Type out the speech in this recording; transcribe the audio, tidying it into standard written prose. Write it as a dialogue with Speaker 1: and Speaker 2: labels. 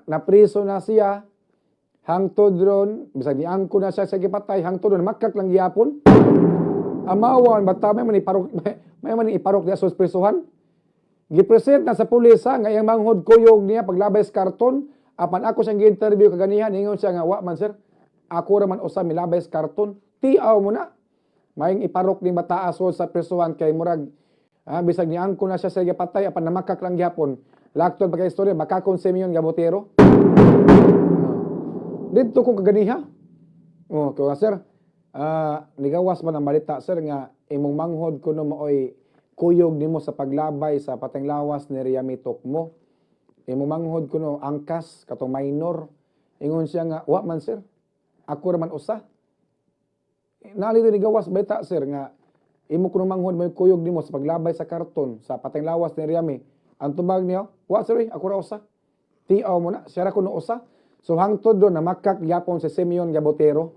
Speaker 1: napriso na siya, hangtod ron, bisag niangko na siya sa gipatay, hangtod ron, makak lang gihapon. Amawan, bata may man iparok niya sa prisuhan. Gipresent na sa pulisa, nga iyang manghod kuyog niya, paglabay sa karton, apan ako siyang gi-interview kaganihan, ingon siya nga, wa man sir, ako raman usa milabay sa karton, tiaw mo na. Maying iparok ni bata asol sa prisuhan kay murag, bisag niangko na siya sa gipatay, apan namakak lang gihapon. Laktod pa kay istorya, baka kung Simeon Gabotero. Dito ko kaganiha. Kaya sir, nigawas man ang balita sir nga imong manghod kuno mooy kuyog nimo sa paglabay sa pateng lawas ni Riami Tokmo. Imong manghod kuno angkas katong minor. Ingon siya nga wa man sir. Ako raman usa. Nalito nigawas balita sir nga imo kuno manghod mooy kuyog nimo sa paglabay sa karton sa pateng lawas ni Riami. Ang tubag niya, wa sir, ako ra usa. Tiaw mo na, siya ra kuno usa. So hangtod do na makak gyapon si Simeon Gabotero.